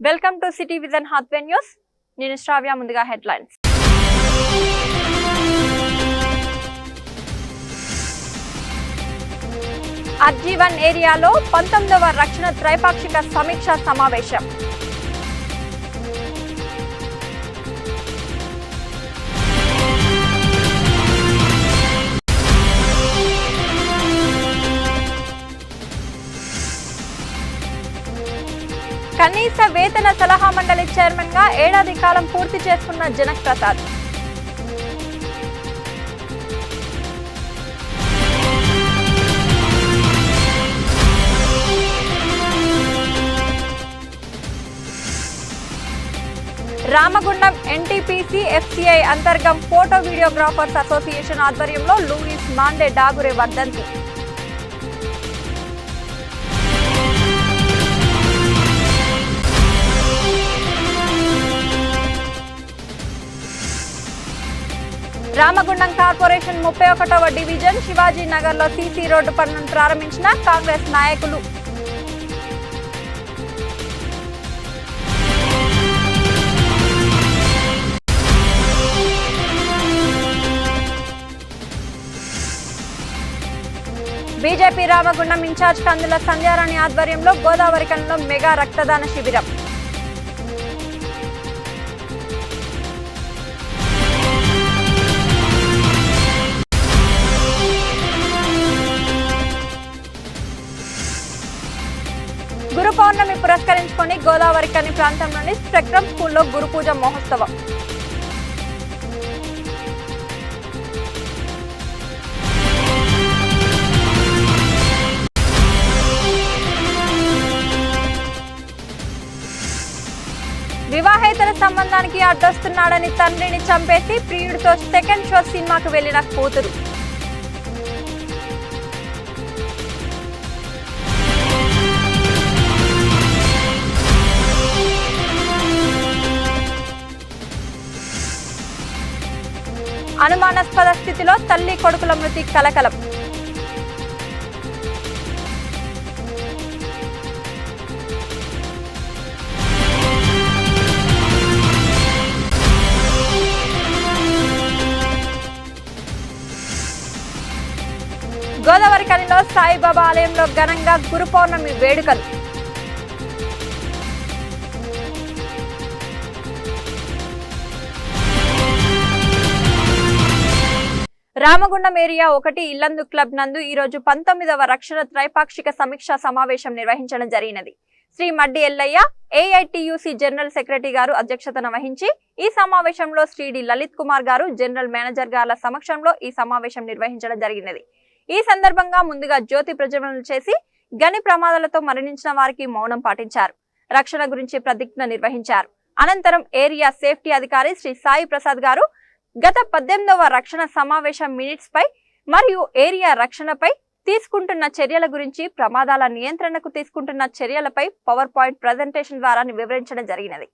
Welcome to City Vision Hathway news. నేను శ్రావ్య. ముందుగా headlines. అర్జీవన్ ఏరియాలో 19వ రక్షణ త్రైపాక్షిక సమీక్షా సమావేశం. కనీస వేతన సలహా మండలి చైర్మన్ గా ఏడాది కాలం పూర్తి చేసుకున్న Janak Prasad. Ramagundam NTPC FCI Antargam photo videographers association ఆధ్వర్యంలో లూయిస్ మాండే డాగురే వర్ధంతి. రామగుండం కార్పొరేషన్ 31వ డివిజన్ శివాజీ నగర్ లో సీసీ రోడ్డు పనులను ప్రారంభించిన కాంగ్రెస్ నాయకులు. బీజేపీ రామగుండం ఇన్ఛార్జ్ కందుల సంధ్యారాణి ఆధ్వర్యంలో గోదావరి కనిలో మెగా రక్తదాన శిబిరం. గురు పౌర్ణమి పురస్కరించుకొని గోదావరి కని ప్రాంతంలోని స్పెక్ట్రమ్ స్కూల్లో గురు పూజ మహోత్సవం. వివాహేతర సంబంధానికి అడ్డొస్తున్నాడని తండ్రిని చంపేసి ప్రియుడితో సెకండ్ షో సినిమాకు వెళ్లిన కూతురు. అనుమానాస్పద స్థితిలో తల్లి కొడుకుల మృతి కలకలం. గోదావరి కనిలో సాయిబాబా ఆలయంలో ఘనంగా గురు పౌర్ణమి వేడుకలు. రామగుండం ఏరియా 1 ఇల్లందు క్లబ్ నందు ఈ రోజు 19వ రక్షణ త్రైపాక్షిక సమీక్షా సమావేశం నిర్వహించడం జరిగినది. Shri Maddi Yellaiah AITUC general secretary గారు అధ్యక్షతన వహించి ఈ సమావేశంలో శ్రీ డి లలిత్ కుమార్ గారు జనరల్ మేనేజర్ గార్ల సమక్షంలో ఈ సమావేశం నిర్వహించడం జరిగినది. ఈ సందర్భంగా ముందుగా జ్యోతి ప్రజ్వలన చేసి గని ప్రమాదాలతో మరణించిన వారికి మౌనం పాటించారు. రక్షణ గురించి ప్రతిజ్ఞ నిర్వహించారు. అనంతరం ఏరియా సేఫ్టీ అధికారి శ్రీ సాయి ప్రసాద్ గారు గత 18వ రక్షణ సమావేశం మినిట్స్ పై మరియు ఏరియా రక్షణపై తీసుకుంటున్న చర్యల గురించి, ప్రమాదాల నియంత్రణకు తీసుకుంటున్న చర్యలపై పవర్ పాయింట్ ప్రజెంటేషన్ ద్వారా వివరించడం జరిగినది.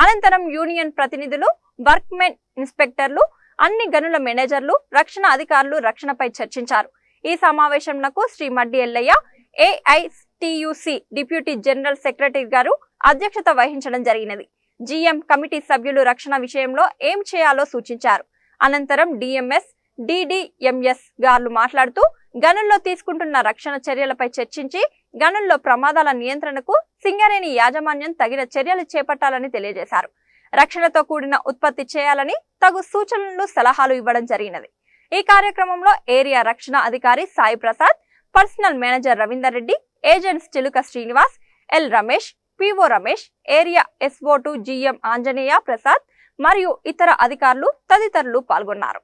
అనంతరం యూనియన్ ప్రతినిధులు, వర్క్మెన్ ఇన్స్పెక్టర్లు, అన్ని గనుల మేనేజర్లు, రక్షణ అధికారులు రక్షణపై చర్చించారు. ఈ సమావేశంకు Shri Maddi Yellaiah AITUC deputy general secretary గారు అధ్యక్షత వహించడం జరిగినది. జిఎం కమిటీ సభ్యులు రక్షణ విషయంలో ఏం చేయాలో సూచించారు. అనంతరం డిఎంఎస్, డిడిఎంఎస్ గారు మాట్లాడుతూ గనుల్లో తీసుకుంటున్న రక్షణ చర్యలపై చర్చించి గనుల్లో ప్రమాదాల నియంత్రణకు సింగరేణి యాజమాన్యం తగిన చర్యలు చేపట్టాలని తెలియజేశారు. రక్షణతో కూడిన ఉత్పత్తి చేయాలని తగు సూచనలు, సలహాలు ఇవ్వడం జరిగినది. ఈ కార్యక్రమంలో ఏరియా రక్షణ అధికారి Sai Prasad, personal manager Ravinder Reddy, agents Chiluka Srinivas, L Ramesh, PO Ramesh, area SO2 GM Anjaneya Prasad మరియు ఇతర అధికారులు తదితరులు పాల్గొన్నారు.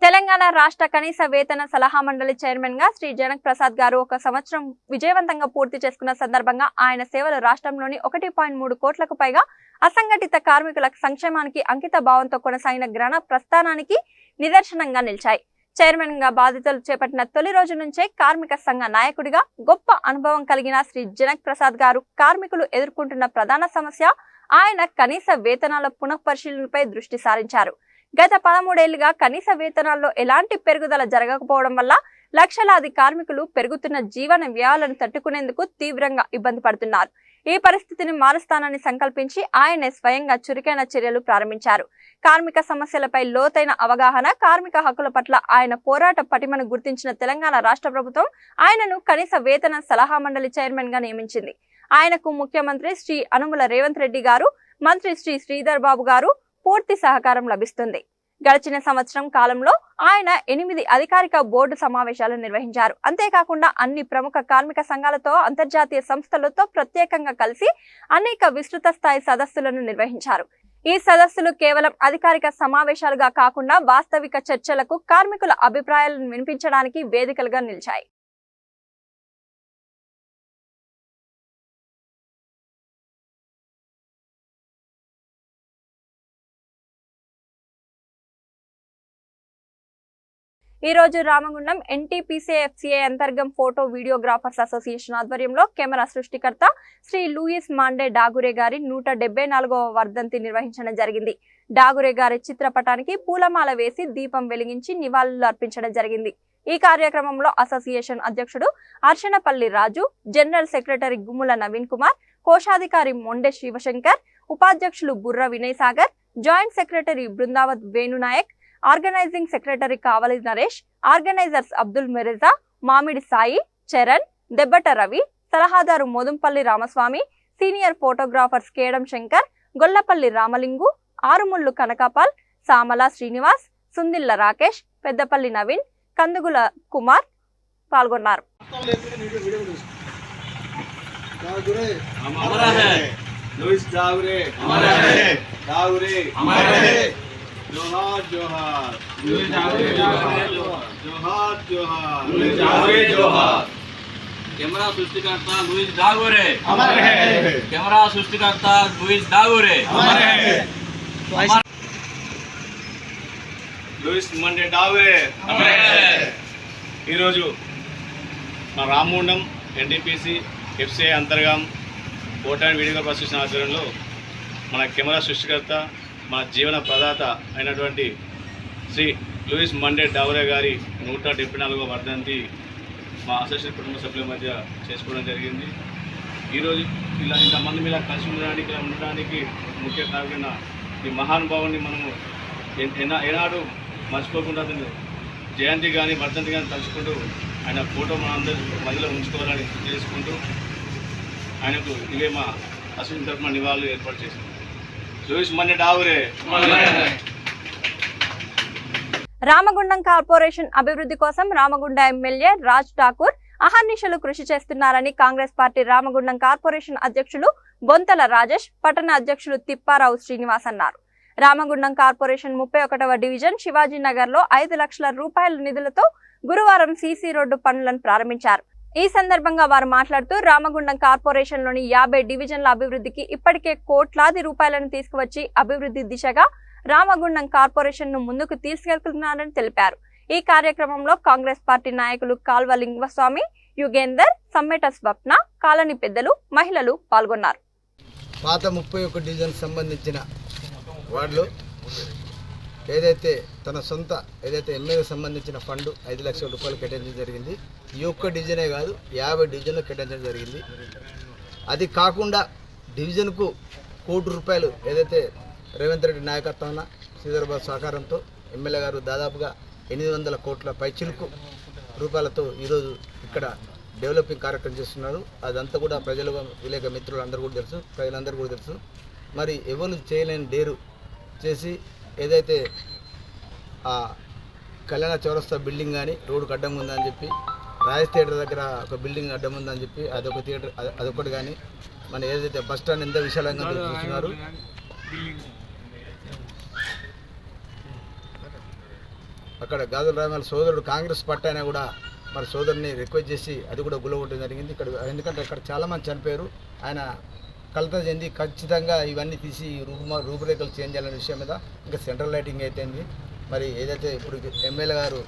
తెలంగాణ రాష్ట్ర కనీస వేతన సలహా మండలి చైర్మన్ గా శ్రీ జనక్ ప్రసాద్ గారు 1 సంవత్సరం విజయవంతంగా పూర్తి చేసుకున్న సందర్భంగా ఆయన సేవలు రాష్ట్రంలోని 1.3 కోట్లకు పైగా అసంఘటిత కార్మికుల సంక్షేమానికి అంకిత భావంతో కొనసాగిన గ్రహణ ప్రస్థానానికి నిదర్శనంగా నిలిచాయి. చైర్మన్ గా బాధ్యతలు చేపట్టిన తొలి రోజు నుంచే కార్మిక సంఘ నాయకుడిగా గొప్ప అనుభవం కలిగిన శ్రీ జనక్ ప్రసాద్ గారు కార్మికులు ఎదుర్కొంటున్న ప్రధాన సమస్య ఆయన కనీస వేతనాల పునఃపరిశీలనపై దృష్టి సారించారు. గత 13 ఏళ్లుగా కనీస వేతనాల్లో ఎలాంటి పెరుగుదల జరగకపోవడం వల్ల లక్షలాది కార్మికులు పెరుగుతున్న జీవన వ్యయాలను తట్టుకునేందుకు తీవ్రంగా ఇబ్బంది పడుతున్నారు. ఈ పరిస్థితిని మారుస్తానని సంకల్పించి ఆయనే స్వయంగా చురుకైన చర్యలు ప్రారంభించారు. కార్మిక సమస్యలపై లోతైన అవగాహన, కార్మిక హక్కుల పట్ల ఆయన పోరాట పటిమను గుర్తించిన తెలంగాణ రాష్ట్ర ప్రభుత్వం ఆయనను కనీస వేతన సలహా మండలి చైర్మన్ గా నియమించింది. ఆయనకు ముఖ్యమంత్రి శ్రీ అనుముల రేవంత్ రెడ్డి గారు, మంత్రి శ్రీ శ్రీధర్ బాబు గారు పూర్తి సహకారం లభిస్తుంది. గడిచిన సంవత్సరం కాలంలో ఆయన 8 అధికారిక బోర్డు సమావేశాలు నిర్వహించారు. అంతేకాకుండా అన్ని ప్రముఖ కార్మిక సంఘాలతో, అంతర్జాతీయ సంస్థలతో ప్రత్యేకంగా కలిసి అనేక విస్తృత స్థాయి సదస్సులను నిర్వహించారు. ఈ సదస్సులు కేవలం అధికారిక సమావేశాలుగా కాకుండా వాస్తవిక చర్చలకు, కార్మికుల అభిప్రాయాలను వినిపించడానికి వేదికలుగా నిలిచాయి. ఈ రోజు Ramagundam NTPC-FCA Antargam photo videographers association ఆధ్వర్యంలో కెమెరా సృష్టికర్త శ్రీ లూయిస్ మాండే డాగురే గారి 174వ వర్ధంతి నిర్వహించడం జరిగింది. డాగురే గారి చిత్రపటానికి పూలమాల వేసి దీపం వెలిగించి నివాళులు అర్పించడం జరిగింది. ఈ కార్యక్రమంలో అసోసియేషన్ అధ్యక్షుడు అర్చనపల్లి రాజు, జనరల్ సెక్రటరీ గుమ్ముల నవీన్ కుమార్, కోశాధికారి మొండె శివశంకర్, ఉపాధ్యక్షులు Burra Vinay Sagar, joint secretary Brundavath Venunayak, organising secretary Kavali Naresh, organisers Abdul Mirza, Mamidi Sai, Charan, Debbata Ravi, సలహాదారు మోదుంపల్లి రామస్వామి, సీనియర్ ఫోటోగ్రాఫర్స్ కేడం శంకర్, గొల్లపల్లి రామలింగు, ఆరుముళ్ళు కనకాపాల్, సామల శ్రీనివాస్, సుందిల్ల రాకేష్, పెద్దపల్లి నవీన్, కందుగుల కుమార్ పాల్గొన్నారు. जोहार जोहार जोहार जोहार जोहार कैमरा सृष्टिकर्ता लुइस डागुरे अमर है। कैमरा सृष्टिकर्ता लुइस डागुरे अमर है। लुइस मंडे डागुरे अमर है। ఈ రోజు మా Ramagundam NTPC-FCA Antargam photo and video association ఆధ్వర్యంలో మన కెమెరా సృష్టికర్త, మన జీవన ప్రదాత అయినటువంటి శ్రీ లూయిస్ మండే డాగురే గారి 174వ వర్ధంతి మా అసోసియేషన్ కుటుంబ సభ్యుల మధ్య చేసుకోవడం జరిగింది. ఈరోజు ఇంతమంది మీద కలిసి ఉండడానికి ముఖ్య కారణమైన ఈ మహానుభావుని మనము ఏనాడు మర్చిపోకుండా జయంతి కానీ వర్ధంతి కానీ తలుచుకుంటూ ఆయన ఫోటో మన అందరి మధ్యలో ఉంచుకోవాలని చేసుకుంటూ ఆయనకు ఇవే మా అసోసియేషన్ తరఫున నివాళులు ఏర్పాటు చేసింది. రామగుండం కార్పొరేషన్ అభివృద్ధి కోసం రామగుండ ఎమ్మెల్యే రాజ్ ఠాకూర్ అహర్నిశలు కృషి చేస్తున్నారని కాంగ్రెస్ పార్టీ రామగుండం కార్పొరేషన్ అధ్యక్షులు బొంతల రాజేష్, పట్టణ అధ్యక్షులు తిప్పారావు శ్రీనివాస్ అన్నారు. రామగుండం కార్పొరేషన్ 31వ డివిజన్ శివాజీనగర్ లో 5 లక్షల రూపాయల నిధులతో గురువారం సీసీ రోడ్డు పనులను ప్రారంభించారు. ఈ సందర్భంగా వారు మాట్లాడుతూ రామగుండం కార్పొరేషన్ లోని 50 డివిజన్ల అభివృద్ధికి ఇప్పటికే కోట్లాది రూపాయలను తీసుకువచ్చి అభివృద్ధి దిశగా రామగుండం కార్పొరేషన్ ను ముందుకు తీసుకెళ్తున్నారని తెలిపారు. ఈ కార్యక్రమంలో కాంగ్రెస్ పార్టీ నాయకులు కాల్వ లింగస్వామి, యుగేందర్, సమ్మెట స్వప్న, కాలనీ పెద్దలు, మహిళలు పాల్గొన్నారు. పాత 31 డివిజన్ సంబంధించిన వార్డులో ఏదైతే తన సొంత ఎమ్మెల్యే సంబంధించిన ఫండ్ 5 లక్షల రూపాయలు కేటాయించడం జరిగింది. ఈ ఒక్క డివిజనే కాదు, 50 డివిజన్లు కేటాయించడం జరిగింది. అది కాకుండా డివిజన్కు ₹1 ఏదైతే రేవంత్ రెడ్డి నాయకత్వాన, శ్రీధర్ బాబు సహకారంతో ఎమ్మెల్యే గారు దాదాపుగా 800 కోట్ల పైచిలుకు రూపాయలతో ఈరోజు ఇక్కడ డెవలపింగ్ కార్యక్రమం చేస్తున్నారు. అదంతా కూడా ప్రజలు, విలేక మిత్రులు అందరూ కూడా తెలుసు, ప్రజలందరూ కూడా తెలుసు. మరి ఎవరు చేయలేని డేరు చేసి ఏదైతే ఆ కళ్యాణ చౌరస్తా బిల్డింగ్ కానీ రోడ్డుకు అడ్డం ఉందని చెప్పి, రాయస్ థియేటర్ దగ్గర ఒక బిల్డింగ్ అడ్డం ఉందని చెప్పి అదొక థియేటర్, అదొకటి కానీ మన ఏదైతే బస్ స్టాండ్ ఎంత విశాలంగా చూస్తున్నారు, అక్కడ గాజుల రామాల సోదరుడు కాంగ్రెస్ పార్టీ అయినా కూడా మరి సోదరుని రిక్వెస్ట్ చేసి అది కూడా గులగొట్టడం జరిగింది. ఇక్కడ ఎందుకంటే అక్కడ చాలామంది చనిపోయారు. ఆయన కలత చెంది ఖచ్చితంగా ఇవన్నీ తీసి రూపురేఖలు చేంజ్ చేయాలనే విషయం మీద ఇంకా సెంట్రల్ లైటింగ్ అయితేంది. మరి ఏదైతే ఇప్పుడు ఎమ్మెల్యే గారు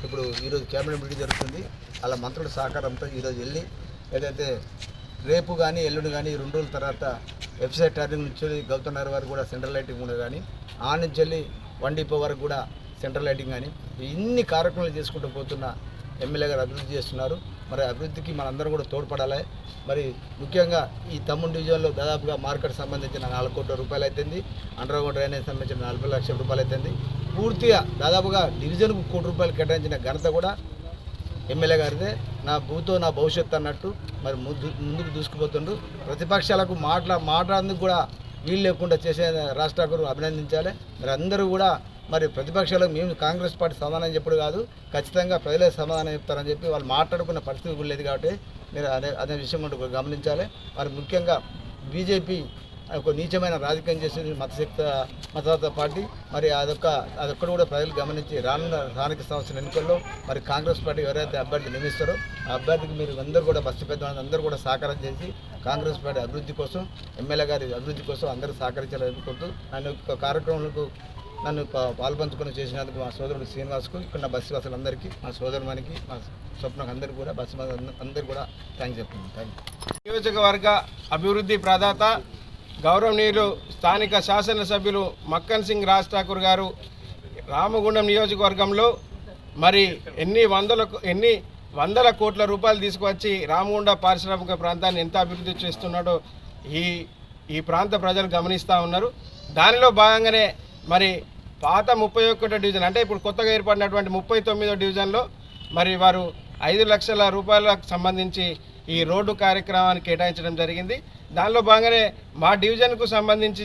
ఇప్పుడు ఈరోజు క్యాబినెట్ మీటింగ్ జరుగుతుంది. అలా మంత్రుల సహకారంతో ఈరోజు వెళ్ళి ఏదైతే రేపు కానీ ఎల్లుండి కానీ 2 రోజుల తర్వాత వెబ్సైట్ టర్నింగ్ నుంచి గౌతమ్ నగర్ వరకు కూడా సెంట్రల్ లైటింగ్ కూడా కానీ ఆ నుంచి వెళ్ళి 1 డిపో వరకు కూడా సెంట్రల్ లైటింగ్ కానీ ఇన్ని కార్యక్రమాలు చేసుకుంటూ పోతున్న ఎమ్మెల్యే గారు అభివృద్ధి చేస్తున్నారు. మరి అభివృద్ధికి మనందరం కూడా తోడ్పడాలి. మరి ముఖ్యంగా ఈ తమ్ముడు డివిజన్లో దాదాపుగా మార్కెట్ సంబంధించిన 4 కోట్ల రూపాయలు అవుతుంది. అండర్ గ్రౌండ్ డ్రైనేజ్ సంబంధించిన 40 లక్షల రూపాయలు అవుతుంది. పూర్తిగా దాదాపుగా డివిజన్కు 1 కోటి రూపాయలు కేటాయించిన ఘనత కూడా ఎమ్మెల్యే గారిదే. నా భూతో నా భవిష్యత్తు అన్నట్టు మరి ముందుకు దూసుకుపోతుండ్రు. ప్రతిపక్షాలకు మాట్లాడేందుకు కూడా వీలు లేకుండా చేసే రాష్ట్రాకు అభినందించాలి. మరి అందరూ కూడా మరి ప్రతిపక్షాలకు మేము కాంగ్రెస్ పార్టీ సమాధానం చెప్పుడు కాదు, ఖచ్చితంగా ప్రజలే సమాధానం చెప్తారని చెప్పి వాళ్ళు మాట్లాడుకున్న పరిస్థితి కూడా లేదు. కాబట్టి మీరు అదే విషయం గమనించాలి. మరి ముఖ్యంగా బీజేపీ ఒక నీచమైన రాజకీయం చేసేది మతతత్వ పార్టీ. మరి అదొక్కడు కూడా ప్రజలు గమనించి రానున్న స్థానిక సంస్థల ఎన్నికల్లో మరి కాంగ్రెస్ పార్టీ ఎవరైతే అభ్యర్థి నియమిస్తారో ఆ అభ్యర్థికి మీరు అందరూ కూడా బస్సు పెద్దవాళ్ళని అందరూ కూడా సహకారం చేసి కాంగ్రెస్ పార్టీ అభివృద్ధి కోసం ఎమ్మెల్యే గారి అభివృద్ధి కోసం అందరూ సహకరించాలని కోరుతూ నన్ను పాల్పంచుకొని చేసినందుకు మా సోదరుడు శ్రీనివాస్కు, ఇక్కడ నా బస్సు వాసులందరికీ, మా సోదరుమానికి, మా స్వప్నకు అందరికీ కూడా బస్సు అందరికీ కూడా థ్యాంక్స్ చెప్తున్నాను. Thank you. నియోజకవర్గ అభివృద్ధి ప్రదాత గౌరవనీయులు స్థానిక శాసనసభ్యులు మక్కన్ సింగ్ రాజ్ ఠాకూర్ గారు రామగుండం నియోజకవర్గంలో మరి ఎన్ని వందల కోట్ల రూపాయలు తీసుకువచ్చి రామగుండ పారిశ్రామిక ప్రాంతాన్ని ఎంత అభివృద్ధి చేస్తున్నాడో ఈ ప్రాంత ప్రజలు గమనిస్తూ ఉన్నారు. దానిలో భాగంగానే మరి పాత 31వ డివిజన్ అంటే ఇప్పుడు కొత్తగా ఏర్పడినటువంటి 39వ డివిజన్లో మరి వారు 5 లక్షల రూపాయలకు సంబంధించి ఈ రోడ్డు కార్యక్రమాన్ని కేటాయించడం జరిగింది. దానిలో భాగంగానే మా డివిజన్కు సంబంధించి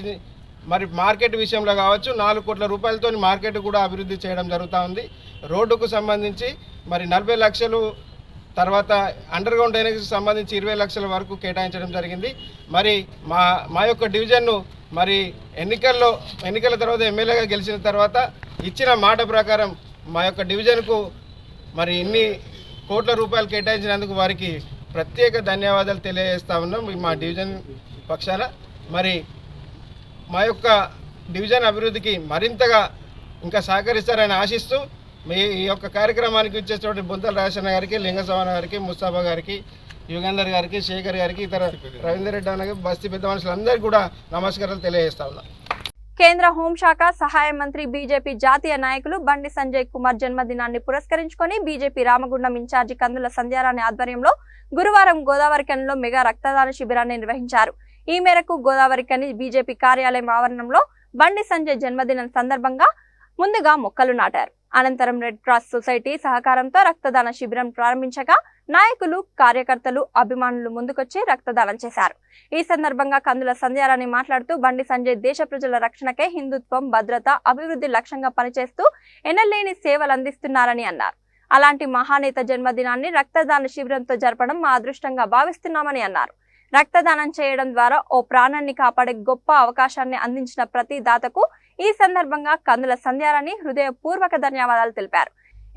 మరి మార్కెట్ విషయంలో కావచ్చు 4 కోట్ల రూపాయలతో మార్కెట్ కూడా అభివృద్ధి చేయడం జరుగుతూ ఉంది. రోడ్డుకు సంబంధించి మరి 40 లక్షలు, తర్వాత అండర్ గ్రౌండ్ డ్రైనేజ్కి సంబంధించి 20 లక్షల వరకు కేటాయించడం జరిగింది. మరి మా యొక్క డివిజన్ను మరి ఎన్నికల తర్వాత ఎమ్మెల్యేగా గెలిచిన తర్వాత ఇచ్చిన మాట ప్రకారం మా యొక్క డివిజన్కు మరి ఇన్ని కోట్ల రూపాయలు కేటాయించినందుకు వారికి ప్రత్యేక ధన్యవాదాలు తెలియజేస్తా ఉన్నాం మా డివిజన్ పక్షాన. మరి మా యొక్క డివిజన్ అభివృద్ధికి మరింతగా ఇంకా సహకరిస్తారని ఆశిస్తూ ఈ యొక్క కార్యక్రమానికి ఇచ్చేటువంటి బొంతల రాజన్న గారికి, లింగసవాన గారికి, ముస్తాఫా గారికి, యుగంధర్ గారికి, శేఖర్ గారికి, ఇతర రవీందర్ రెడ్డి అన్న బస్తీ పెద్ద మనుషులందరికీ కూడా నమస్కారాలు తెలియజేస్తా ఉన్నాం. కేంద్ర హోంశాఖ సహాయ మంత్రి బీజేపీ జాతీయ నాయకులు బండి సంజయ్ కుమార్ జన్మదినాన్ని పురస్కరించుకొని బీజేపీ రామగుండం ఇన్ఛార్జి కందుల సంధ్యారాణి ఆధ్వర్యంలో గురువారం గోదావరికనిలో మెగా రక్తదాన శిబిరాన్ని నిర్వహించారు. ఈ మేరకు గోదావరికని బీజేపీ కార్యాలయం ఆవరణంలో బండి సంజయ్ జన్మదినం సందర్భంగా ముందుగా మొక్కలు నాటారు. అనంతరం రెడ్ క్రాస్ సొసైటీ సహకారంతో రక్తదాన శిబిరం ప్రారంభించగా నాయకులు, కార్యకర్తలు, అభిమానులు ముందుకొచ్చి రక్తదానం చేశారు. ఈ సందర్భంగా కందుల సంధ్యారాణి మాట్లాడుతూ బండి సంజయ్ దేశ ప్రజల రక్షణకై హిందుత్వం, భద్రత, అభివృద్ధి లక్ష్యంగా పనిచేస్తూ ఎన్నలేని సేవలు అందిస్తున్నారని అన్నారు. అలాంటి మహానేత జన్మదినాన్ని రక్తదాన శిబిరంతో జరపడం మా అదృష్టంగా భావిస్తున్నామని అన్నారు. రక్తదానం చేయడం ద్వారా ఓ ప్రాణాన్ని కాపాడే గొప్ప అవకాశాన్ని అందించిన ప్రతి దాతకు ఈ సందర్భంగా కందుల సంధ్యారాణి హృదయపూర్వక ధన్యవాదాలు తెలిపారు.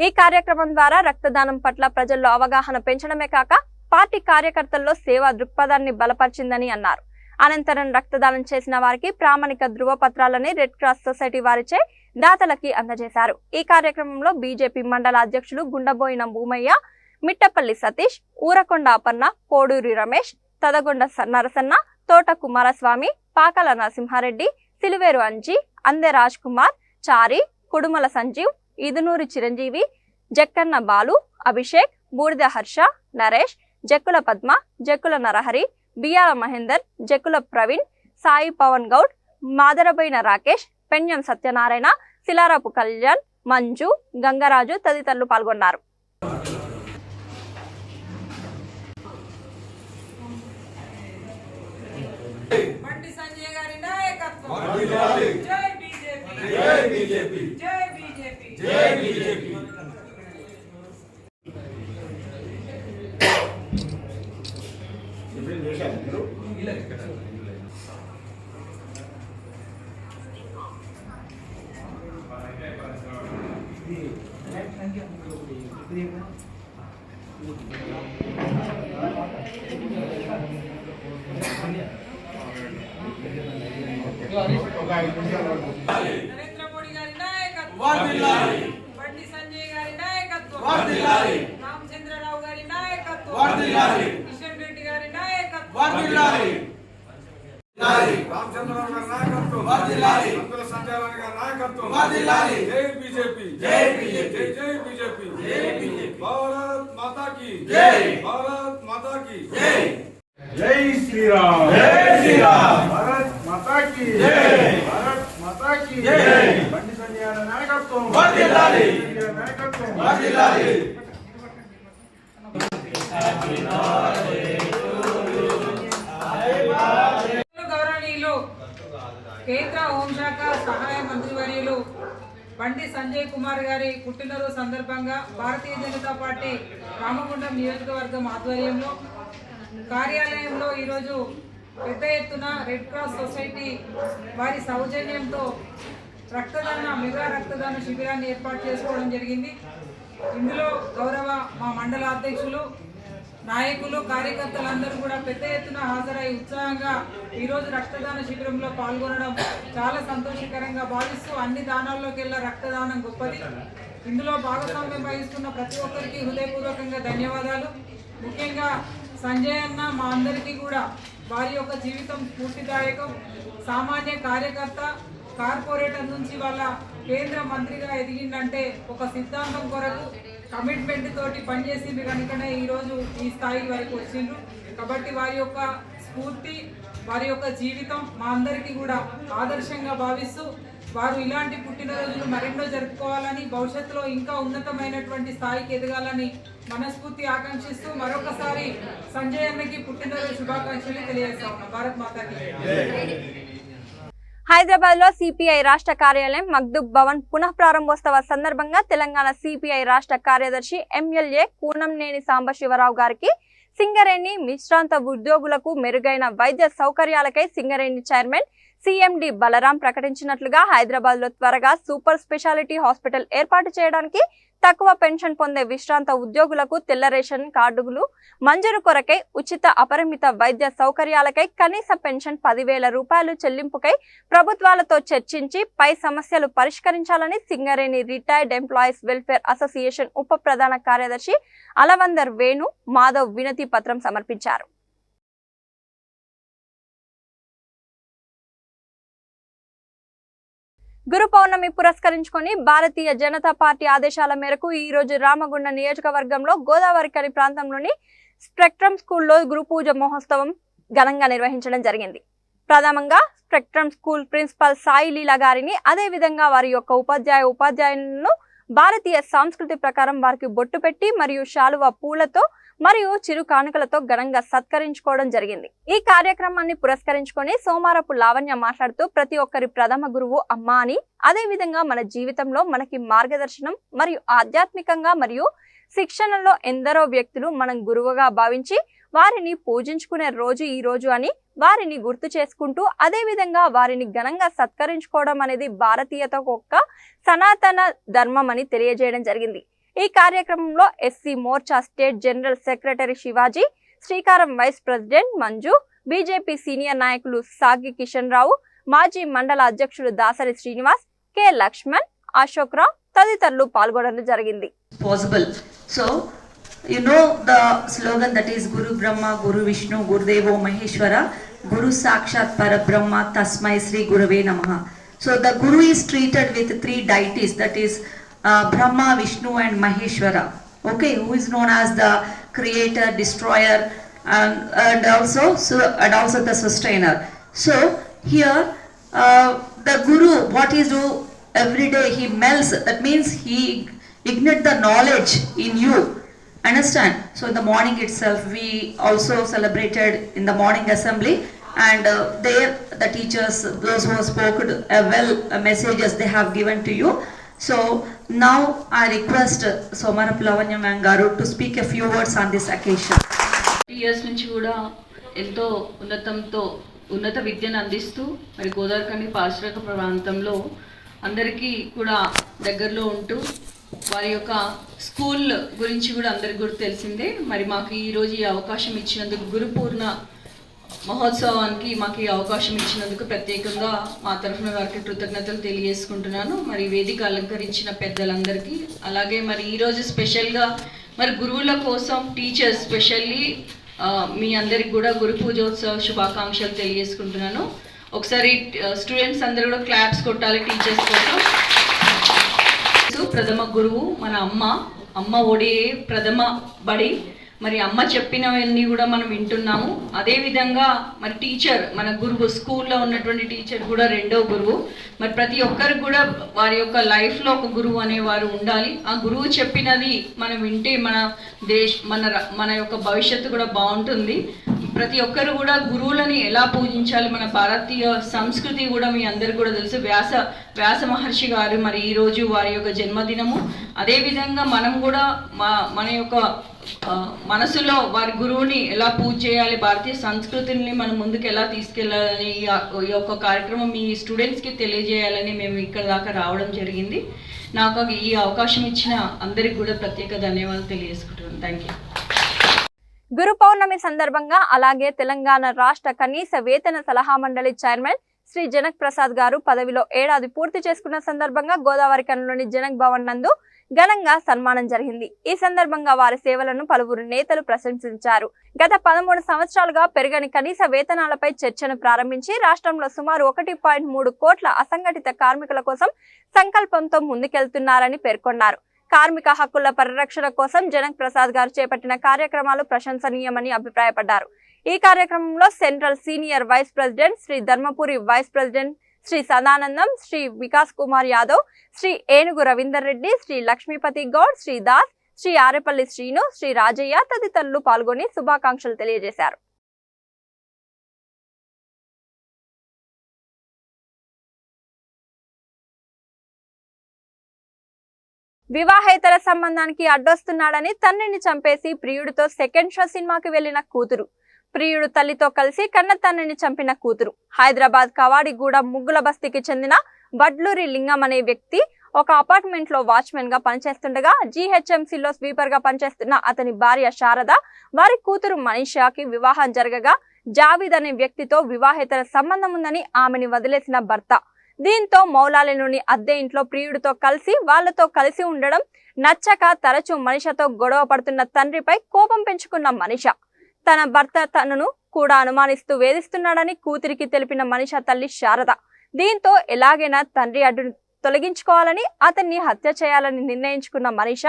ఈ కార్యక్రమం ద్వారా రక్తదానం పట్ల ప్రజల్లో అవగాహన పెంచడమే కాక పార్టీ కార్యకర్తల్లో సేవా దృక్పథాన్ని బలపరిచిందని అన్నారు. అనంతరం రక్తదానం చేసిన వారికి ప్రామాణిక ధృవపత్రాలని రెడ్ క్రాస్ సొసైటీ వారిచే దాతలకి అందజేశారు. ఈ కార్యక్రమంలో బీజేపీ మండల అధ్యక్షులు గుండబోయిన భూమయ్య, మిట్టపల్లి సతీష్, ఊరకొండ అపన్న, కోడూరి రమేష్, తదగొండ నరసన్న, తోట కుమారస్వామి, పాకల నరసింహారెడ్డి, సిలివేరు అంజీ, అందె రాజ్ కుమార్, చారి, కుడుమల సంజీవ్, ఇదునూరి చిరంజీవి, జక్కన్న బాలు, అభిషేక్, బూడిద హర్ష, నరేష్, జక్కుల పద్మ, జక్కుల నరహరి, బియాల మహేందర్, జక్కుల ప్రవీణ్, సాయి పవన్ గౌడ్, మాదరబోయిన రాకేష్, పెన్యం సత్యనారాయణ, శిలారపు కళ్యాణ్, మంజు, గంగరాజు తదితరులు పాల్గొన్నారు. బండి సంజయ్ గారి నాయకత్వం. జై బీజేపీ, జై బీజేపీ, జై బీజేపీ, జై బీజేపీ. నరేంద్ర మోడీ గారి నాయకత్వం. బండి సంజయ్ గారి నాయకత్వం. రామచంద్రరావు గారి నాయకత్వం, కిషన్ రెడ్డి గారి నాయకత్వం, రామచంద్రరావు గారి నాయకత్వం, అందుల సంజయరాణి గారి నాయకత్వం, జై బీజేపీ, జై బీజేపీ, జై బీజేపీ, జై బీజేపీ, భారత్ మాతా కీ జై, భారత్ మాతా కీ జై, జై శ్రీరామ్, జై శ్రీరామ్, భారత్ మాతా కీ జై, భారత్ మాతా కీ జై, బండి సంజయ్ గారి నాయకత్వం వర్ధిల్లాలి, నాయకత్వం వర్ధిల్లాలి. గౌరవనీయులు కేంద్ర హోంశాఖ సహాయ మంత్రివర్యులు బండి సంజయ్ కుమార్ గారి పుట్టినరోజు సందర్భంగా భారతీయ జనతా పార్టీ రామగుండం నియోజకవర్గం ఆధ్వర్యంలో కార్యాలయంలో ఈరోజు పెద్ద ఎత్తున రెడ్ క్రాస్ సొసైటీ వారి సౌజన్యంతో మెగా రక్తదాన శిబిరాన్ని ఏర్పాటు చేసుకోవడం జరిగింది. ఇందులో గౌరవ మా మండల అధ్యక్షులు, నాయకులు, కార్యకర్తలందరూ కూడా పెద్ద ఎత్తున హాజరై ఉత్సాహంగా ఈరోజు రక్తదాన శిబిరంలో పాల్గొనడం చాలా సంతోషకరంగా భావిస్తూ అన్ని దానాల్లోకెల్లా రక్తదానం గొప్పది. ఇందులో భాగస్వామ్యం వహిస్తున్న ప్రతి ఒక్కరికి హృదయపూర్వకంగా ధన్యవాదాలు. ముఖ్యంగా సంజయ్ అన్న మా అందరికీ కూడా వారి యొక్క జీవితం స్ఫూర్తిదాయకం. సామాన్య కార్యకర్త, కార్పొరేటర్ నుంచి వాళ్ళ కేంద్ర మంత్రిగా ఎదిగిందంటే ఒక సిద్ధాంతం కొరకు కమిట్మెంట్ తోటి పనిచేసింది కనుకనే ఈరోజు ఈ స్థాయి వరకు వచ్చిండ్రు. కాబట్టి వారి యొక్క స్ఫూర్తి, వారి యొక్క జీవితం మా అందరికీ కూడా ఆదర్శంగా భావిస్తూ వారు ఇలాంటి పుట్టినరోజులు మరెన్నో జరుపుకోవాలని, భవిష్యత్తులో ఇంకా ఉన్నతమైనటువంటి స్థాయికి ఎదగాలని మనస్ఫూర్తి ఆకాంక్షిస్తూ మరొకసారి సంజయ్ అన్నకి పుట్టినరోజు శుభాకాంక్షలు తెలియజేస్తా ఉన్నాం. భారత్ మాతాకి. హైదరాబాద్ లో సిపిఐ రాష్ట్ర కార్యాలయం మక్దూబ్ భవన్ పునః ప్రారంభోత్సవ సందర్భంగా తెలంగాణ సిపిఐ రాష్ట్ర కార్యదర్శి ఎమ్మెల్యే కూనంనేని సాంబశివరావు గారికి సింగరేణి విశ్రాంత ఉద్యోగులకు మెరుగైన వైద్య సౌకర్యాలకై సింగరేణి చైర్మన్ సిఎండి బలరాం ప్రకటించినట్లుగా హైదరాబాద్ లో త్వరగా సూపర్ స్పెషాలిటీ హాస్పిటల్ ఏర్పాటు చేయడానికి, తక్కువ పెన్షన్ పొందే విశ్రాంత ఉద్యోగులకు తెల్ల రేషన్ కార్డులు మంజూరు కొరకై, ఉచిత అపరిమిత వైద్య సౌకర్యాలకై, కనీస పెన్షన్ 10,000 రూపాయలు చెల్లింపుకై ప్రభుత్వాలతో చర్చించి పై సమస్యలు పరిష్కరించాలని Singareni retired employees welfare association ఉప ప్రధాన కార్యదర్శి అలవందర్ వేణు మాధవ్ వినతి పత్రం సమర్పించారు. గురు పౌర్ణమి పురస్కరించుకొని భారతీయ జనతా పార్టీ ఆదేశాల మేరకు ఈ రోజు రామగుండ నియోజకవర్గంలో గోదావరికని ప్రాంతంలోని స్పెక్ట్రమ్ స్కూల్లో గురు పూజ మహోత్సవం ఘనంగా నిర్వహించడం జరిగింది. ప్రథమంగా స్పెక్ట్రమ్ స్కూల్ ప్రిన్సిపల్ సాయి లీలా గారిని, అదే విధంగా వారి యొక్క ఉపాధ్యాయులను భారతీయ సంస్కృతి ప్రకారం వారికి బొట్టు పెట్టి మరియు శాలువ పూలతో మరియు చిరు కానుకలతో ఘనంగా సత్కరించుకోవడం జరిగింది. ఈ కార్యక్రమాన్ని పురస్కరించుకొని సోమారపు లావణ్య మాట్లాడుతూ ప్రతి ఒక్కరి ప్రథమ గురువు అమ్మ అని, అదే విధంగా మన జీవితంలో మనకి మార్గదర్శనం మరియు ఆధ్యాత్మికంగా మరియు శిక్షణలో ఎందరో వ్యక్తులు మనం గురువుగా భావించి వారిని పూజించుకునే రోజు ఈ రోజు అని వారిని గుర్తు చేసుకుంటూ, అదే విధంగా వారిని ఘనంగా సత్కరించుకోవడం అనేది భారతీయత యొక్క సనాతన ధర్మం అని తెలియజేయడం జరిగింది. ఈ కార్యక్రమంలో SC Morcha state general secretary Shivaji, శ్రీకారం vice president Manju, BJP senior నాయకులు సాగి కిషన్ రావు, మాజీ మండల అధ్యక్షుడు దాసరి శ్రీనివాస్, కె లక్ష్మణ్, అశోక్ రావు తదితరులు పాల్గొనడం జరిగింది. So you know the slogan that is Guru Brahma, Guru Vishnu, Gurudevo Maheshwara, Guru Sakshat Parabrahma, Tasmai Sri Gurave Namaha. So the Guru is treated with 3 deities, that is Brahma, Vishnu and Maheshwara, okay, who is known as the creator, destroyer and also the sustainer. So here the Guru, what he do every day, he melts, that means he ignite the knowledge in you, understand? So in the morning itself we also celebrated in the morning assembly, and there the teachers, those who spoke messages they have given to you. So now I request Somarapu Lavanya Ma'am garu to speak a few words on this occasion. Years నుంచి కూడా ఎంతో ఉన్నత విద్యను అందిస్తూ మరి గోదావరికని పారిశ్రామిక ప్రాంతంలో అందరికీ కూడా దగ్గరలో ఉంటూ వారి యొక్క స్కూల్ గురించి కూడా అందరికీ కూడా తెలిసిందే. మరి మాకు ఈరోజు ఈ అవకాశం ఇచ్చినందుకు గురు మహోత్సవానికి మాకు ఈ అవకాశం ఇచ్చినందుకు ప్రత్యేకంగా మా తరఫున వారికి కృతజ్ఞతలు తెలియజేసుకుంటున్నాను. మరి వేదిక అలంకరించిన పెద్దలందరికీ, అలాగే మరి ఈరోజు స్పెషల్గా మరి గురువుల కోసం టీచర్స్ స్పెషల్లీ మీ అందరికి కూడా గురు పూజోత్సవ శుభాకాంక్షలు తెలియజేసుకుంటున్నాను. ఒకసారి స్టూడెంట్స్ అందరూ కూడా క్లాప్స్ కొట్టాలి టీచర్స్ కోసం. ప్రథమ గురువు మన అమ్మ ఒడి ప్రథమ బడి. మరి అమ్మ చెప్పినవన్నీ కూడా మనం వింటున్నాము. అదేవిధంగా మరి టీచర్ మన గురువు, స్కూల్లో ఉన్నటువంటి టీచర్ కూడా రెండో గురువు. మరి ప్రతి ఒక్కరికి కూడా వారి యొక్క లైఫ్లో ఒక గురువు అనేవారు ఉండాలి. ఆ గురువు చెప్పినది మనం వింటే మన యొక్క భవిష్యత్తు కూడా బాగుంటుంది. ప్రతి ఒక్కరు కూడా గురువులని ఎలా పూజించాలి, మన భారతీయ సంస్కృతి కూడా మీ అందరికీ కూడా తెలుసు. వ్యాస మహర్షి గారు మరి ఈరోజు వారి యొక్క జన్మదినము. అదేవిధంగా మనం కూడా మన యొక్క మనసులో వారి గురువుని ఎలా పూజ చేయాలి, భారతీయ సంస్కృతిని మనం ముందుకు ఎలా తీసుకెళ్లాలని ఈ యొక్క కార్యక్రమం మీ స్టూడెంట్స్కి తెలియజేయాలని మేము ఇక్కడ దాకా రావడం జరిగింది. నాకు ఈ అవకాశం ఇచ్చిన అందరికి కూడా ప్రత్యేక ధన్యవాదాలు తెలియజేసుకుంటున్నాను. Thank you. గురు పౌర్ణమి సందర్భంగా అలాగే తెలంగాణ రాష్ట్ర కనీస వేతన సలహా మండలి చైర్మన్ శ్రీ జనక్ ప్రసాద్ గారు పదవిలో ఏడాది పూర్తి చేసుకున్న సందర్భంగా గోదావరి కనులోని జనక్ భవన్ నందు ఘనంగా సన్మానం జరిగింది. ఈ సందర్భంగా వారి సేవలను పలువురు నేతలు ప్రశంసించారు. గత 13 సంవత్సరాలుగా పెరగని కనీస వేతనాలపై చర్చను ప్రారంభించి రాష్ట్రంలో సుమారు 1.3 కోట్ల అసంఘటిత కార్మికుల కోసం సంకల్పంతో ముందుకెళ్తున్నారని పేర్కొన్నారు. కార్మిక హక్కుల పరిరక్షణ కోసం జనక్ ప్రసాద్ గారు చేపట్టిన కార్యక్రమాలు ప్రశంసనీయమని అభిప్రాయపడ్డారు. ఈ కార్యక్రమంలో central senior vice president Shri Dharmapuri, vice president Shri Sadanandam, Shri Vikas Kumar Yadav, Shri Enugu Ravinder Reddy, Shri Lakshmipati Goud, Shri Das, Shri Arepalli Srinu, Shri Rajaiah తదితరులు పాల్గొని శుభాకాంక్షలు తెలియజేశారు. వివాహేతర సంబంధానికి అడ్డొస్తున్నాడని తండ్రిని చంపేసి ప్రియుడితో సెకండ్ షో సినిమాకి వెళ్లిన కూతురు, ప్రియుడు తల్లితో కలిసి కన్న తండ్రిని చంపిన కూతురు. హైదరాబాద్ కవాడిగూడ ముగ్గుల బస్తీకి చెందిన వడ్లూరి లింగం అనే వ్యక్తి ఒక అపార్ట్మెంట్ లో వాచ్మెన్ గా పనిచేస్తుండగా జీహెచ్ఎంసీలో స్వీపర్ గా పనిచేస్తున్న అతని భార్య శారద, వారి కూతురు మనీషాకి వివాహం జరగగా జావీద్ అనే వ్యక్తితో వివాహేతర సంబంధం ఉందని ఆమెని వదిలేసిన భర్త. దీంతో మౌలాలిలోని అద్దె ఇంట్లో ప్రియుడితో కలిసి వాళ్లతో కలిసి ఉండడం నచ్చక తరచూ మనీషతో గొడవ పడుతున్న తండ్రిపై కోపం పెంచుకున్న మనీష తన భర్త తనను కూడా అనుమానిస్తూ వేధిస్తున్నాడని కూతురికి తెలిపిన మనీష తల్లి శారద. దీంతో ఎలాగైనా తండ్రి అడ్డును తొలగించుకోవాలని అతన్ని హత్య చేయాలని నిర్ణయించుకున్న మనీష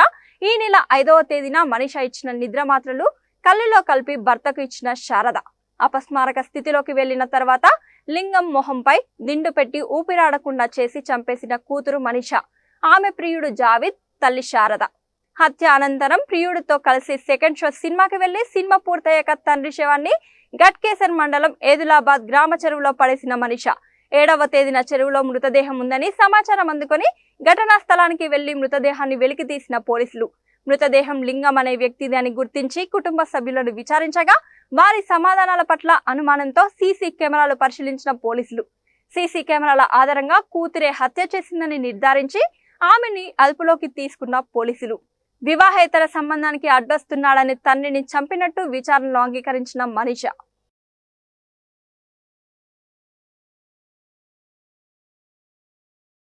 ఈ నెల 5వ తేదీన మనీష ఇచ్చిన నిద్ర మాత్రలు కళ్ళలో కలిపి భర్తకు ఇచ్చిన శారద అపస్మారక స్థితిలోకి వెళ్లిన తర్వాత లింగం మొహంపై దిండు పెట్టి ఊపిరాడకుండా చేసి చంపేసిన కూతురు మనీష, ఆమె ప్రియుడు జావీద్, తల్లి శారద. హత్య అనంతరం ప్రియుడితో కలిసి సెకండ్ షో సినిమాకి వెళ్లి సినిమా పూర్తయ్యాక తండ్రి శవాన్ని గట్కేసర్ మండలం ఏదులాబాద్ గ్రామ చెరువులో పడేసిన మనీష 7వ తేదీన చెరువులో మృతదేహం ఉందని సమాచారం అందుకొని ఘటనా స్థలానికి వెళ్లి మృతదేహాన్ని వెలికి తీసిన పోలీసులు మృతదేహం లింగం అనే వ్యక్తిది అని గుర్తించి కుటుంబ సభ్యులను విచారించగా వారి సమాధానాల పట్ల అనుమానంతో సీసీ కెమెరాలు పరిశీలించిన పోలీసులు సీసీ కెమెరాల ఆధారంగా కూతురే హత్య చేసిందని నిర్ధారించి ఆమెని అదుపులోకి తీసుకున్న పోలీసులు వివాహేతర సంబంధానికి అడ్డొస్తున్నాడని తండ్రిని చంపినట్టు విచారణలో అంగీకరించిన మనీష.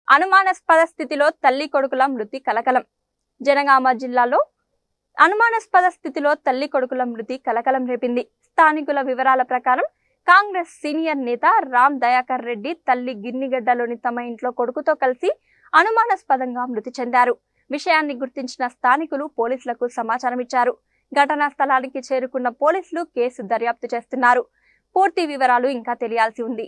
అనుమానాస్పద స్థితిలో తల్లి కొడుకుల మృతి కలకలం. జనగామ జిల్లాలో అనుమానాస్పద స్థితిలో తల్లి కొడుకుల మృతి కలకలం రేపింది. స్థానికుల వివరాల ప్రకారం కాంగ్రెస్ సీనియర్ నేత రామ్ దయాకర్ రెడ్డి తల్లి గిన్నిగడ్డలోని తమ ఇంట్లో కొడుకుతో కలిసి అనుమానాస్పదంగా మృతి చెందారు. విషయాన్ని గుర్తించిన స్థానికులు పోలీసులకు సమాచారం ఇచ్చారు. ఘటనా స్థలానికి చేరుకున్న పోలీసులు కేసు దర్యాప్తు చేస్తున్నారు. పూర్తి వివరాలు ఇంకా తెలియాల్సి ఉంది.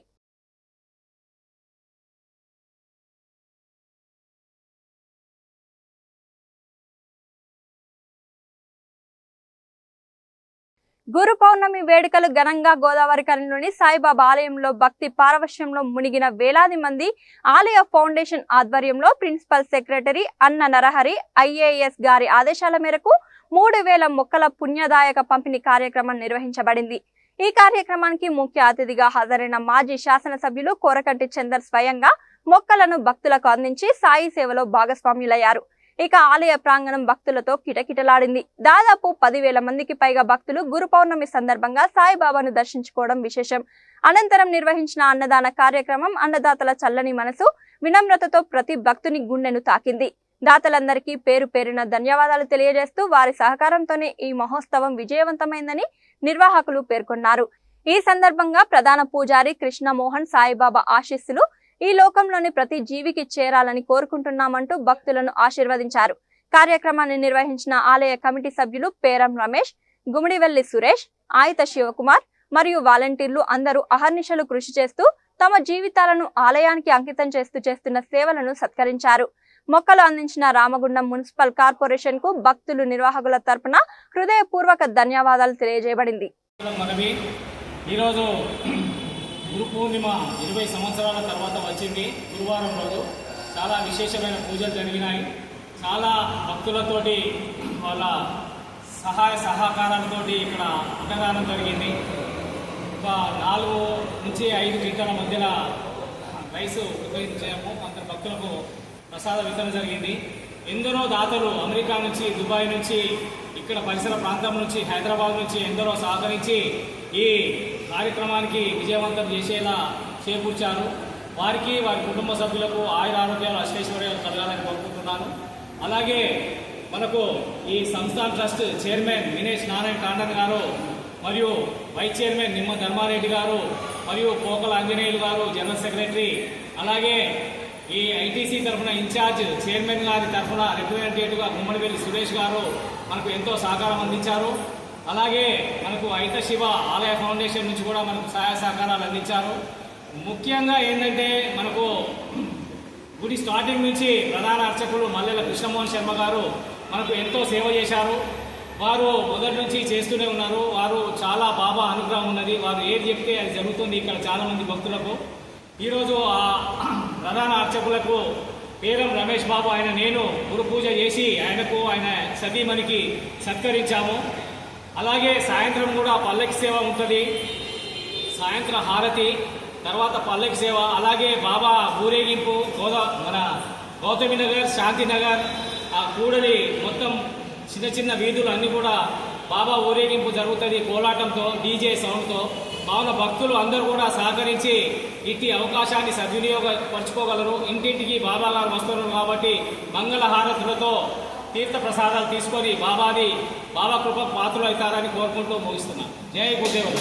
గురు పౌర్ణమి వేడుకలు ఘనంగా గోదావరి కనిలోని సాయిబాబా ఆలయంలో భక్తి పారవశ్యంలో మునిగిన వేలాది మంది ఆలయ ఫౌండేషన్ ఆధ్వర్యంలో ప్రిన్సిపల్ సెక్రటరీ అన్న నరహరి ఐఏఎస్ గారి ఆదేశాల మేరకు 3000 మొక్కల పుణ్యదాయక పంపిణీ కార్యక్రమం నిర్వహించబడింది. ఈ కార్యక్రమానికి ముఖ్య అతిథిగా హాజరైన మాజీ శాసనసభ్యులు కోరకంటి చందర్ స్వయంగా మొక్కలను భక్తులకు అందించి సాయి సేవలో భాగస్వామ్యులయ్యారు. ఇక ఆలయ ప్రాంగణం భక్తులతో కిటకిటలాడింది. దాదాపు 10,000 మందికి పైగా భక్తులు గురు పౌర్ణమి సందర్భంగా సాయిబాబాను దర్శించుకోవడం విశేషం. అనంతరం నిర్వహించిన అన్నదాన కార్యక్రమం అన్నదాతల చల్లని మనసు, వినమ్రతతో ప్రతి భక్తుని గుండెను తాకింది. దాతలందరికీ పేరు పేరున ధన్యవాదాలు తెలియజేస్తూ వారి సహకారంతోనే ఈ మహోత్సవం విజయవంతమైందని నిర్వాహకులు పేర్కొన్నారు. ఈ సందర్భంగా ప్రధాన పూజారి కృష్ణమోహన్ సాయిబాబా ఆశీస్సులు ఈ లోకంలోని ప్రతి జీవికి చేరాలని కోరుకుంటున్నామంటూ భక్తులను ఆశీర్వదించారు. కార్యక్రమాన్ని నిర్వహించిన ఆలయ కమిటీ సభ్యులు పేరం రమేష్, గుమిడివెల్లి సురేష్, ఆయిత శివకుమార్ మరియు వాలంటీర్లు అందరూ అహర్నిశలు కృషి చేస్తూ తమ జీవితాలను ఆలయానికి అంకితం చేస్తున్న సేవలను సత్కరించారు. మొక్కలు అందించిన రామగుండం మున్సిపల్ కార్పొరేషన్ కు భక్తులు నిర్వాహకుల తరపున హృదయపూర్వక ధన్యవాదాలు తెలియజేయబడింది. ఈరోజు గురు పూర్ణిమ 20 సంవత్సరాల తర్వాత వచ్చింది. గురువారం రోజు చాలా విశేషమైన పూజలు జరిగినాయి. చాలా భక్తులతోటి వాళ్ళ సహాయ సహకారాలతోటి ఇక్కడ అన్నదానం జరిగింది. ఒక 4 నుంచి 5 క్వింటాల మధ్యన రైసు ఉపయోగించాము. అందరు భక్తులకు ప్రసాద వితరణ జరిగింది. ఎందరో దాతలు అమెరికా నుంచి, దుబాయ్ నుంచి, ఇక్కడ పరిసర ప్రాంతం నుంచి, హైదరాబాద్ నుంచి ఎందరో సహకరించి ఈ కార్యక్రమానికి విజయవంతం చేసేలా చేకూర్చారు. వారికి, వారి కుటుంబ సభ్యులకు ఆయుర ఆరోగ్యాలు, అష్టైశ్వర్యాలు కలగాలని కోరుకుంటున్నాను. అలాగే మనకు ఈ సంస్థాన్ ట్రస్ట్ చైర్మన్ వినేష్ నారాయణ టాండన్ గారు మరియు వైస్ చైర్మన్ నిమ్మ ధర్మారెడ్డి గారు మరియు పోకల ఆంజనేయులు గారు జనరల్ సెక్రటరీ, అలాగే ఈ ఐటీసీ తరఫున ఇన్ఛార్జ్ చైర్మన్ గారి తరఫున రిప్రజెంటేటివ్గా గుమ్మడివెల్లి సురేష్ గారు మనకు ఎంతో సహకారం అందించారు. అలాగే మనకు అయిత శివ ఆలయ ఫౌండేషన్ నుంచి కూడా మనకు సహాయ సహకారాలు అందించారు. ముఖ్యంగా ఏంటంటే మనకు గుడి స్టార్టింగ్ నుంచి ప్రధాన అర్చకులు మల్లెల కృష్ణమోహన్ శర్మ గారు మనకు ఎంతో సేవ చేశారు. వారు మొదటి నుంచి చేస్తూనే ఉన్నారు. వారు చాలా బాబా అనుగ్రహం ఉన్నది. వారు ఏది చెప్తే అది జరుగుతుంది ఇక్కడ చాలామంది భక్తులకు. ఈరోజు ఆ ప్రధాన అర్చకులకు పేరం రమేష్ బాబు నేను గురు పూజ చేసి ఆయనకు ఆయన సతీమణికి సత్కరించాము. అలాగే సాయంత్రం కూడా పల్లకి సేవ ఉంటుంది. సాయంత్రం హారతి, తర్వాత పల్లకి సేవ, అలాగే బాబా ఊరేగింపు మన గౌతమి నగర్, శాంతినగర్, ఆ కూడలి మొత్తం చిన్న చిన్న వీధులు అన్నీ కూడా బాబా ఊరేగింపు జరుగుతుంది కోలాటంతో, డీజే సౌండ్తో. కావున భక్తులు అందరూ కూడా సహకరించి ఇట్టి అవకాశాన్ని సద్వినియోగపరచుకోగలరు. ఇంటింటికి బాబా గారు వస్తున్నారు కాబట్టి మంగళ హారతులతో తీర్థ ప్రసాదాలు తీసుకొని బాబా కృపకు పాత్రలు అవుతారని కోరుకుంటూ ముగిస్తున్నాను. జై గురుదేవ్.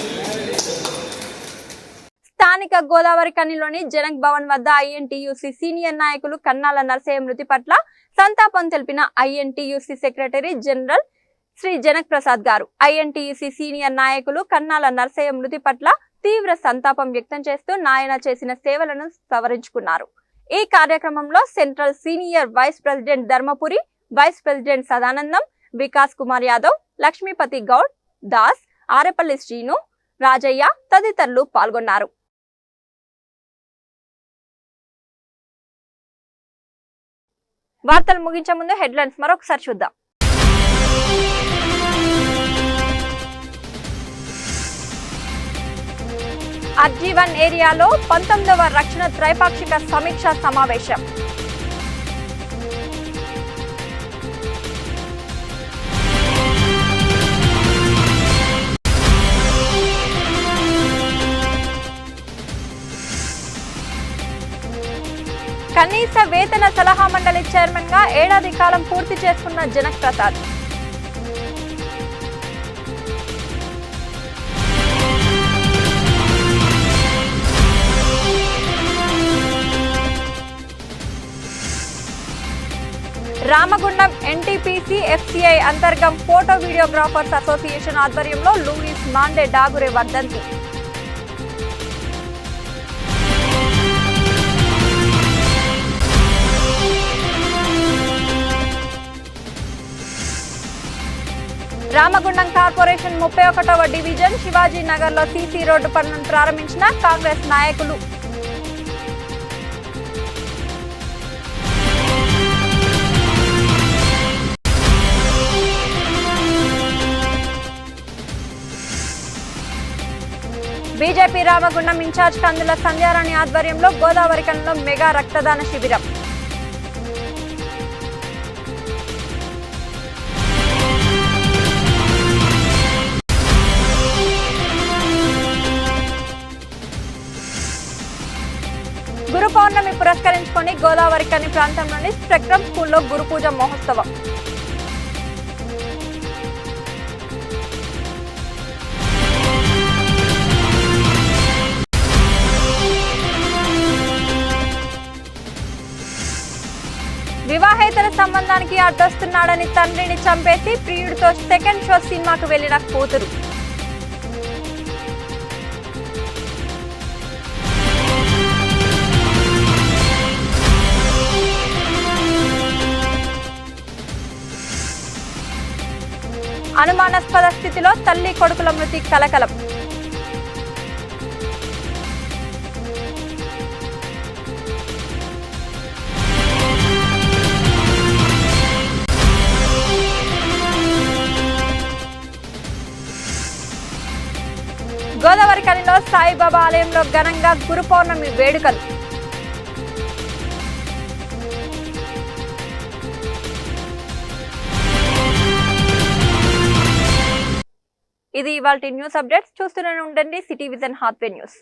స్థానిక గోదావరి కనిలోని జనక్ భవన్ వద్ద ఐఎన్టీయూసీ సీనియర్ నాయకులు కన్నాల నరసయ్య మృతి పట్ల సంతాపం తెలిపిన INTUC secretary general Shri Janak Prasad గారు. ఐఎన్టీయూసీ సీనియర్ నాయకులు కన్నాల నరసయ్య మృతి పట్ల తీవ్ర సంతాపం వ్యక్తం చేస్తూ నాయన చేసిన సేవలను సవరించుకున్నారు. ఈ కార్యక్రమంలో central senior vice president Dharmapuri, vice president Sadanandam, Vikas Kumar Yadav, Lakshmipathi Goud, Das, Arepalli Srinu, Rajaiah తదితరులు పాల్గొన్నారు. వార్తలు ముగించే ముందు హెడ్లైన్స్ మరొకసారి చూద్దాం. అర్జీవన్ ఏరియాలో 19వ రక్షణ త్రైపాక్షిక సమీక్షా సమావేశం. కనీస వేతన సలహా మండలి చైర్మన్ గా ఏడాది కాలం పూర్తి చేసుకున్న Janak Prasad. Ramagundam NTPC FCI Antargam photo videographers association ఆధ్వర్యంలో లూయిస్ మాండే డాగురే వర్ధంతి. రామగుండం కార్పొరేషన్ 31వ డివిజన్ శివాజీ నగర్ లో సీసీ రోడ్డు పనులను ప్రారంభించిన కాంగ్రెస్ నాయకులు. బీజేపీ రామగుండం ఇన్ఛార్జ్ కందుల సంధ్యారాణి ఆధ్వర్యంలో గోదావరి కనిలో మెగా రక్తదాన శిబిరం. గురు పౌర్ణమి పురస్కరించుకొని గోదావరి కని ప్రాంతంలోని స్పెక్ట్రమ్ స్కూల్లో గురు పూజ మహోత్సవం. వివాహేతర సంబంధానికి అడ్డొస్తున్నాడని తండ్రిని చంపేసి ప్రియుడితో సెకండ్ షో సినిమాకు వెళ్లిన కూతురు. అనుమానాస్పద స్థితిలో తల్లి కొడుకుల మృతి కలకలం. గోదావరి కనిలో సాయిబాబా ఆలయంలో ఘనంగా గురు పౌర్ణమి వేడుకలు. ఇది ఇవాల్టి న్యూస్ అప్డేట్స్. చూస్తూనే ఉండండి సిటీ విజన్ హాత్వే న్యూస్.